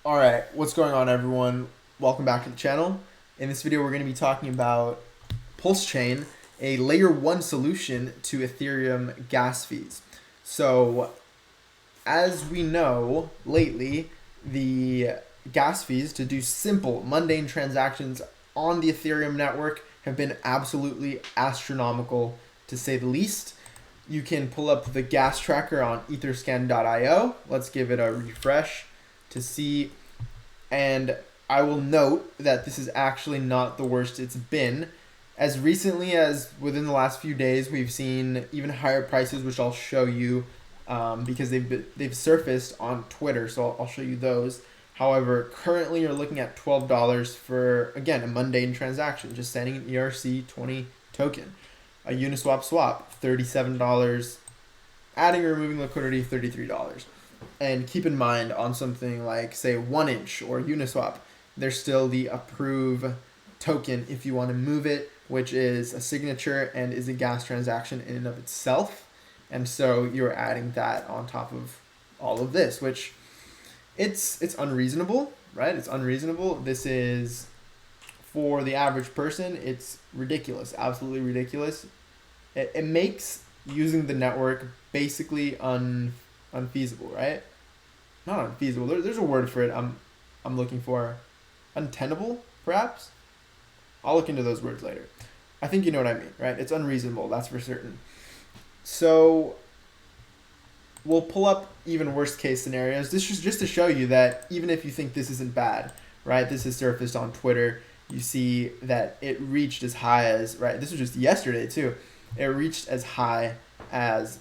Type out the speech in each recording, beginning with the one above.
Alright, what's going on everyone? Welcome back to the channel. In this video we're going to be talking about PulseChain, a layer 1 solution to Ethereum gas fees. So as we know lately, the gas fees to do simple mundane transactions on the Ethereum network have been absolutely astronomical to say the least. You can pull up the gas tracker on etherscan.io. Let's give it a refresh to see. And I will note that this is actually not the worst it's been. As recently as within the last few days, we've seen even higher prices, which I'll show you because they've surfaced on Twitter. So I'll show you those. However, currently you're looking at $12 for, again, a mundane transaction, just sending an ERC20 token. A Uniswap swap, $37. Adding or removing liquidity, $33. And keep in mind on something like, say, 1inch or Uniswap, there's still the approve token if you want to move it, which is a signature and is a gas transaction in and of itself. And so you're adding that on top of all of this, which it's unreasonable, right? It's unreasonable. This is, for the average person, it's ridiculous, absolutely ridiculous. It makes using the network basically unfeasible, right? Not unfeasible. There's a word for it. I'm looking for, untenable, perhaps. I'll look into those words later. I think you know what I mean, right? It's unreasonable. That's for certain. So we'll pull up even worst case scenarios. This is just to show you that even if you think this isn't bad, right? This has surfaced on Twitter. You see that it reached as high as, right? This was just yesterday too. It reached as high as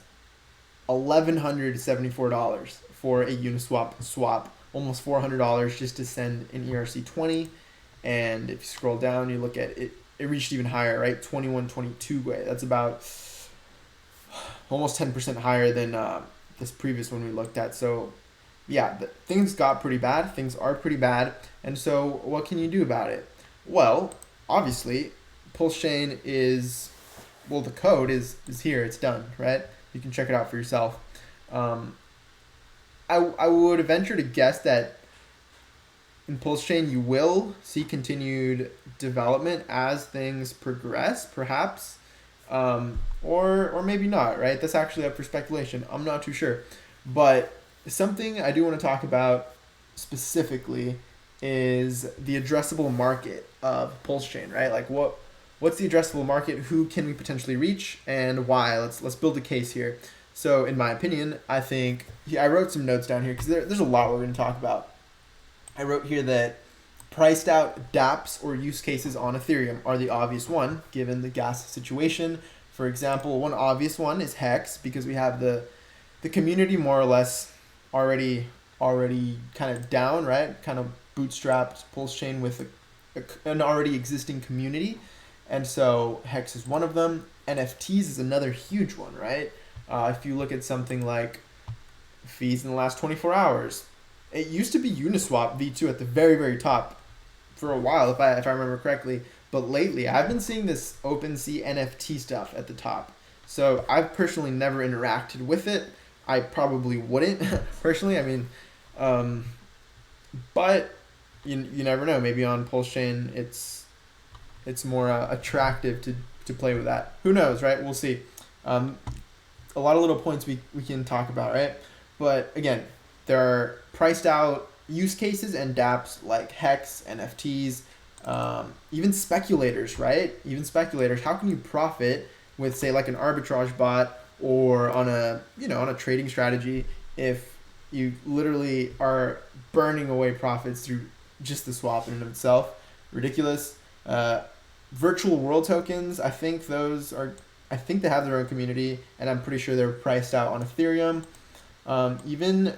$1,174 for a Uniswap swap, almost $400 just to send an ERC20. And if you scroll down, you look at it, it reached even higher, right? 2122 way. That's about almost 10% higher than this previous one we looked at. So yeah, things got pretty bad. Things are pretty bad. And so what can you do about it? Well, obviously, PulseChain is, well, the code is here. It's done, right? You can check it out for yourself. I would venture to guess that in PulseChain you will see continued development as things progress, perhaps, or maybe not, right? That's actually up for speculation. I'm not too sure. But something I do want to talk about specifically is the addressable market of PulseChain, right? Like what's the addressable market? Who can we potentially reach, and why? Let's build a case here. So in my opinion, I think I wrote some notes down here because there's a lot we're going to talk about. I wrote here that priced out dApps or use cases on Ethereum are the obvious one given the gas situation. For example, one obvious one is Hex because we have the community more or less already kind of down, right? Kind of bootstrapped PulseChain with an already existing community. And so Hex is one of them. NFTs is another huge one, right? If you look at something like fees in the last 24 hours, it used to be Uniswap V2 at the very, very top for a while, if I remember correctly. But lately, I've been seeing this OpenSea NFT stuff at the top. So I've personally never interacted with it. I probably wouldn't personally. I mean, but you never know. Maybe on PulseChain, it's more attractive to play with that. Who knows, right? We'll see. A lot of little points we can talk about, right? But again, there are priced out use cases and dApps like Hex, NFTs, even speculators, right? Even speculators. How can you profit with, say, like an arbitrage bot or on a trading strategy if you literally are burning away profits through just the swap in and of itself? Ridiculous. Virtual world tokens, I think they have their own community, and I'm pretty sure they're priced out on Ethereum. Even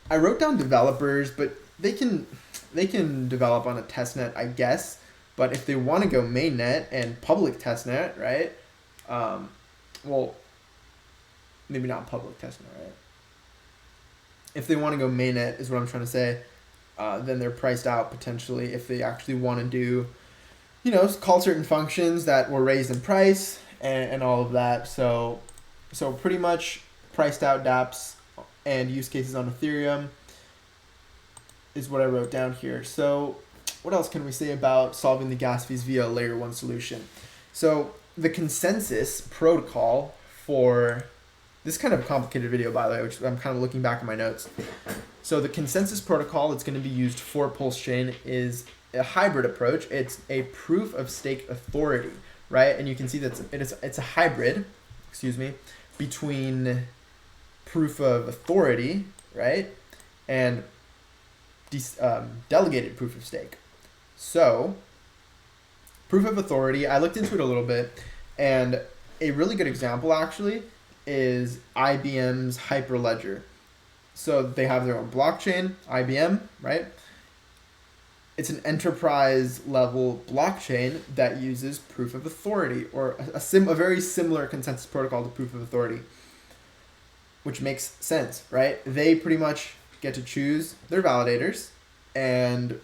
I wrote down developers, but they can develop on a testnet, I guess. But if they want to go mainnet and public testnet, right? Well, maybe not public testnet, right? If they want to go mainnet, is what I'm trying to say. Then they're priced out potentially if they actually want to do, call certain functions that were raised in price and all of that. So pretty much priced out dApps and use cases on Ethereum. is what I wrote down here. So what else can we say about solving the gas fees via a layer 1 solution? So the consensus protocol for this is kind of a complicated video, by the way, which I'm kind of looking back at my notes. So the consensus protocol that's going to be used for PulseChain is a hybrid approach. It's a proof of stake authority, right? And you can see that it's a hybrid, between proof of authority, right, and delegated proof of stake. So proof of authority, I looked into it a little bit, and a really good example actually is IBM's Hyperledger. So they have their own blockchain, IBM, right? It's an enterprise level blockchain that uses proof of authority, or a very similar consensus protocol to proof of authority, which makes sense, right? They pretty much get to choose their validators, and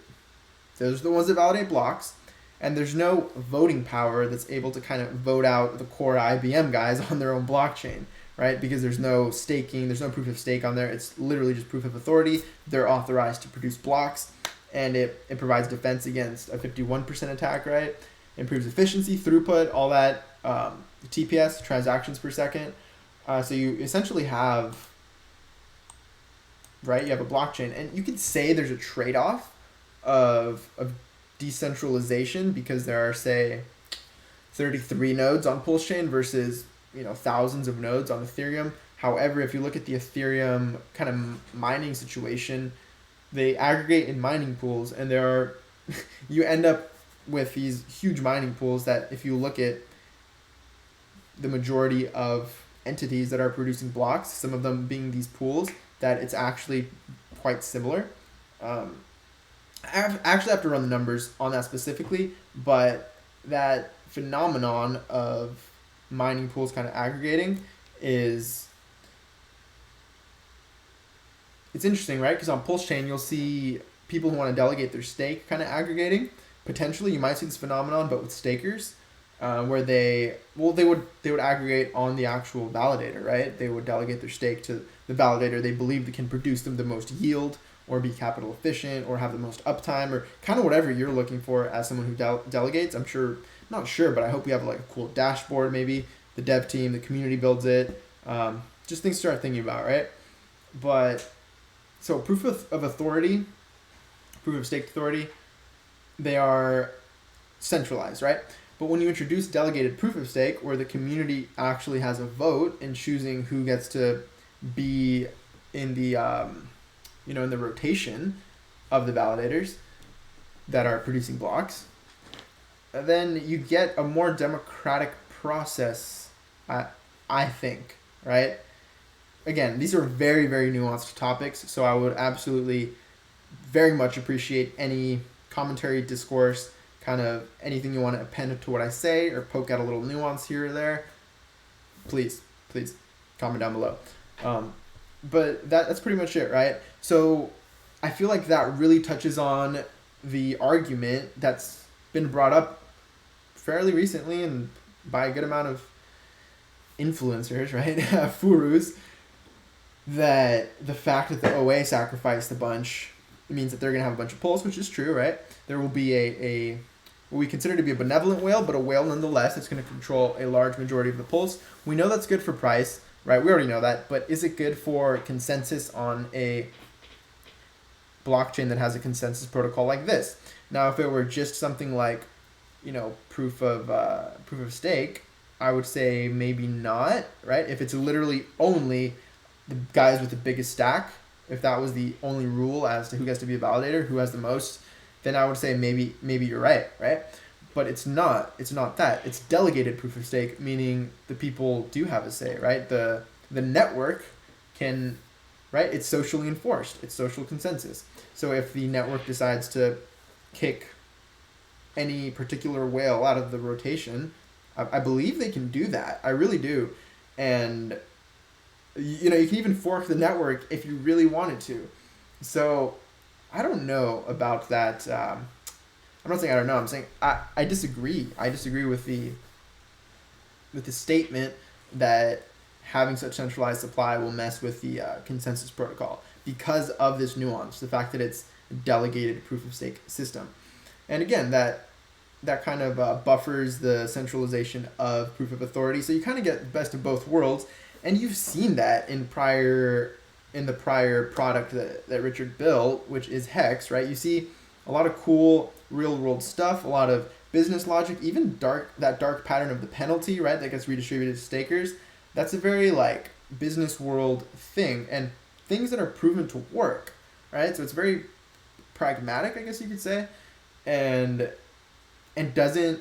those are the ones that validate blocks. And there's no voting power that's able to kind of vote out the core IBM guys on their own blockchain, right? Because there's no staking, there's no proof of stake on there. It's literally just proof of authority. They're authorized to produce blocks, and it provides defense against a 51% attack, right? Improves efficiency, throughput, all that, TPS, transactions per second. So you essentially have, right? You have a blockchain, and you could say there's a trade-off of decentralization, because there are, say, 33 nodes on PulseChain versus thousands of nodes on Ethereum. However, if you look at the Ethereum kind of mining situation, they aggregate in mining pools, and you end up with these huge mining pools that, if you look at the majority of entities that are producing blocks, some of them being these pools, that it's actually quite similar. I actually have to run the numbers on that specifically, but that phenomenon of mining pools kind of aggregating it's interesting, right? Because on PulseChain, you'll see people who want to delegate their stake kind of aggregating. Potentially, you might see this phenomenon, but with stakers, where they would aggregate on the actual validator, right? They would delegate their stake to the validator they believe that can produce them the most yield, or be capital efficient, or have the most uptime, or kind of whatever you're looking for as someone who delegates. Not sure, but I hope we have like a cool dashboard, maybe the dev team, the community builds it. Just things to start thinking about, right? But so proof of authority, proof of stake authority, they are centralized, right? But when you introduce delegated proof of stake, where the community actually has a vote in choosing who gets to be in the in the rotation of the validators that are producing blocks, then you get a more democratic process, I think, right? Again, these are very, very nuanced topics, so I would absolutely very much appreciate any commentary, discourse, kind of anything you want to append to what I say, or poke out a little nuance here or there. Please comment down below. But that's pretty much it, right? So I feel like that really touches on the argument that's been brought up fairly recently and by a good amount of influencers, right? Furus, that the fact that the OA sacrificed a bunch means that they're going to have a bunch of pulls, which is true, right? There will be a what we consider to be a benevolent whale, but a whale nonetheless that's going to control a large majority of the pulls. We know that's good for price, right? We already know that, but is it good for consensus on a blockchain that has a consensus protocol like this? Now, if it were just something like, proof of stake, I would say maybe not, right? If it's literally only the guys with the biggest stack, if that was the only rule as to who gets to be a validator, who has the most, then I would say maybe you're right? But it's not that. It's delegated proof of stake, meaning the people do have a say, right? The network can, right? It's socially enforced. It's social consensus. So if the network decides to kick any particular whale out of the rotation, I believe they can do that. I really do. And you can even fork the network if you really wanted to. So I don't know about that. I'm not saying I don't know. I'm saying I disagree. I disagree with the statement that having such centralized supply will mess with the consensus protocol because of this nuance. The fact that it's delegated proof of stake system. And again, that kind of buffers the centralization of proof of authority. So you kind of get the best of both worlds, and you've seen that in the prior product that Richard built, which is Hex, right? You see a lot of cool real world stuff, a lot of business logic, even that dark pattern of the penalty, right, that gets redistributed to stakers. That's a very like business world thing, and things that are proven to work, right? So it's very pragmatic, I guess you could say, and it doesn't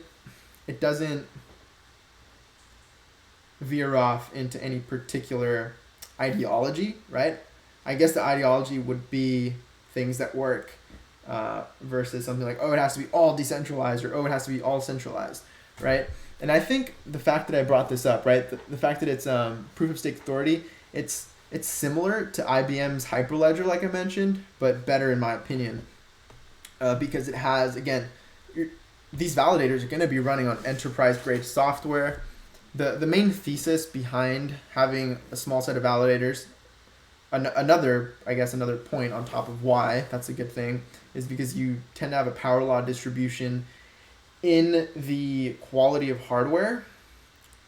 veer off into any particular ideology, right? I guess the ideology would be things that work versus something like, oh, it has to be all decentralized, or oh, it has to be all centralized, right? And I think the fact that I brought this up, right, the fact that it's proof of stake authority, it's similar to IBM's Hyperledger, like I mentioned, but better in my opinion, because it has, again, these validators are going to be running on enterprise grade software. The main thesis behind having a small set of validators, another point on top of why that's a good thing, is because you tend to have a power law distribution in the quality of hardware.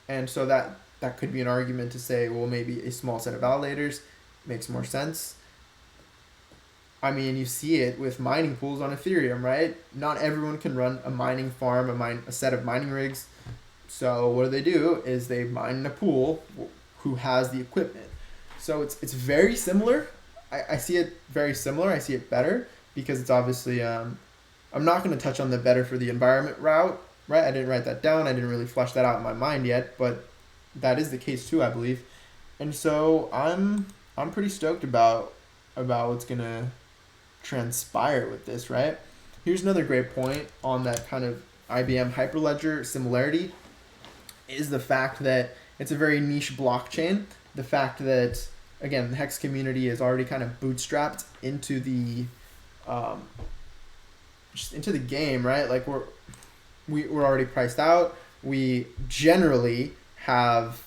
And so that could be an argument to say, well, maybe a small set of validators makes more sense. I mean, you see it with mining pools on Ethereum, right? Not everyone can run a mining farm, a set of mining rigs. So what do is they mine in a pool who has the equipment. So it's very similar. I see it very similar. I see it better because it's obviously, I'm not going to touch on the better for the environment route, right? I didn't write that down. I didn't really flesh that out in my mind yet, but that is the case too, I believe. And so I'm pretty stoked about what's going to transpire with this, right? Here's another great point on that kind of IBM Hyperledger similarity is the fact that it's a very niche blockchain. The fact that, again, the Hex community is already kind of bootstrapped into the game, right? Like we're already priced out. We generally have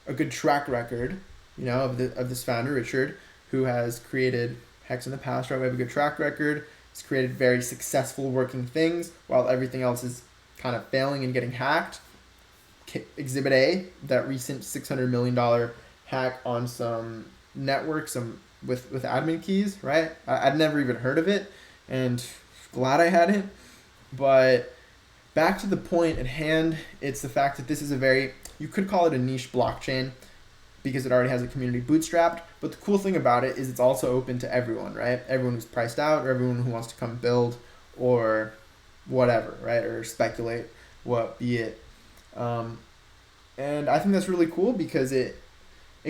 a good track record, of this founder, Richard, who has created Hex in the past, right? We have a good track record. He's created very successful working things while everything else is kind of failing and getting hacked. Exhibit A, that recent $600 million hack on some network, with admin keys, right? I'd never even heard of it, and glad I hadn't. But back to the point at hand, it's the fact that this is you could call it a niche blockchain because it already has a community bootstrapped. But the cool thing about it is it's also open to everyone, right? Everyone who's priced out, or everyone who wants to come build, or whatever, right? Or speculate, be it. And I think that's really cool because it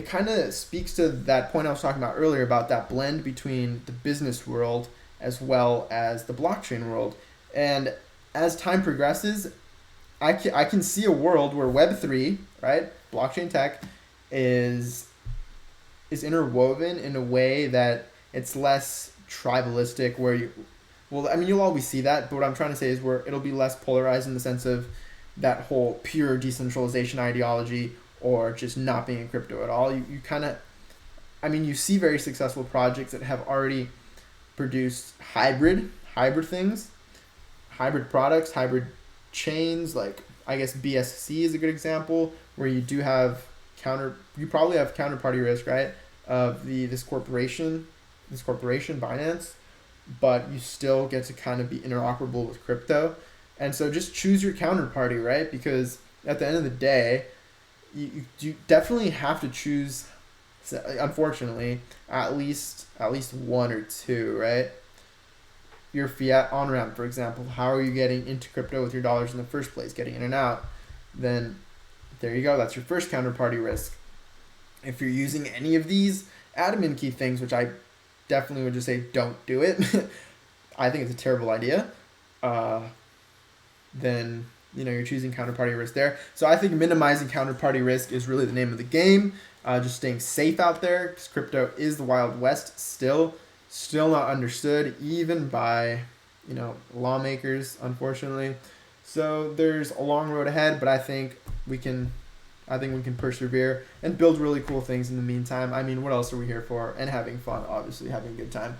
kind of speaks to that point I was talking about earlier about that blend between the business world as well as the blockchain world. And as time progresses, I can see a world where Web3, right, blockchain tech, is interwoven in a way that it's less tribalistic, where you'll always see that, but what I'm trying to say is where it'll be less polarized in the sense of that whole pure decentralization ideology or just not being in crypto at all. You kind of, you see very successful projects that have already produced hybrid things, hybrid products, hybrid chains. Like, I guess BSC is a good example where you do have you probably have counterparty risk, right, of this corporation, Binance, but you still get to kind of be interoperable with crypto. And so just choose your counterparty, right? Because at the end of the day, you definitely have to choose, unfortunately, at least one or two, right? Your fiat on-ramp, for example. How are you getting into crypto with your dollars in the first place, getting in and out? Then there you go. That's your first counterparty risk. If you're using any of these admin key things, which I definitely would just say don't do it. I think it's a terrible idea. Then you're choosing counterparty risk there. So I think minimizing counterparty risk is really the name of the game. Just staying safe out there, because crypto is the Wild West still not understood even by lawmakers, unfortunately. So there's a long road ahead, but I think we can persevere and build really cool things in the meantime. What else are we here for? And having fun, obviously, having a good time.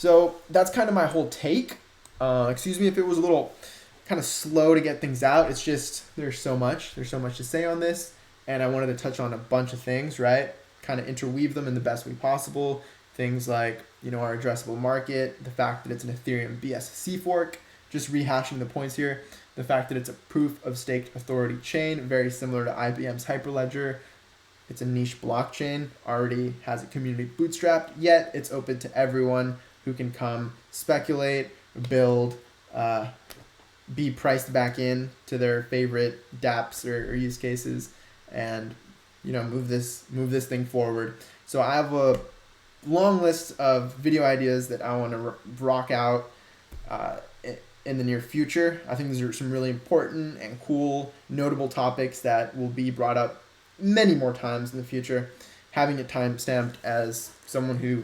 So that's kind of my whole take. Excuse me if it was a little kind of slow to get things out. It's just there's so much to say on this, and I wanted to touch on a bunch of things, right? Kind of interweave them in the best way possible. Things like, our addressable market, the fact that it's an Ethereum BSC fork, just rehashing the points here, the fact that it's a proof of staked authority chain, very similar to IBM's Hyperledger. It's a niche blockchain, already has a community bootstrapped, yet it's open to everyone who can come speculate, build, be priced back in to their favorite dApps or use cases, and move this thing forward. So I have a long list of video ideas that I want to rock out in the near future. I think these are some really important and cool, notable topics that will be brought up many more times in the future. Having it time-stamped as someone who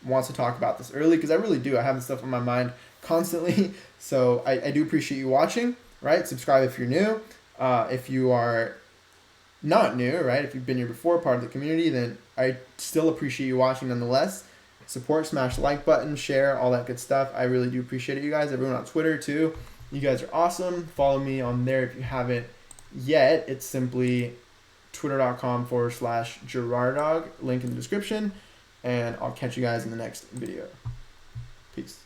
wants to talk about this early, because I really do. I have this stuff on my mind constantly. So I do appreciate you watching, right? Subscribe if you're new. If you are not new, right? If you've been here before, part of the community, then I still appreciate you watching nonetheless. Support, smash the like button, share, all that good stuff. I really do appreciate it, you guys. Everyone on Twitter too. You guys are awesome. Follow me on there if you haven't yet. It's simply twitter.com/Gerardo, link in the description. And I'll catch you guys in the next video. Peace.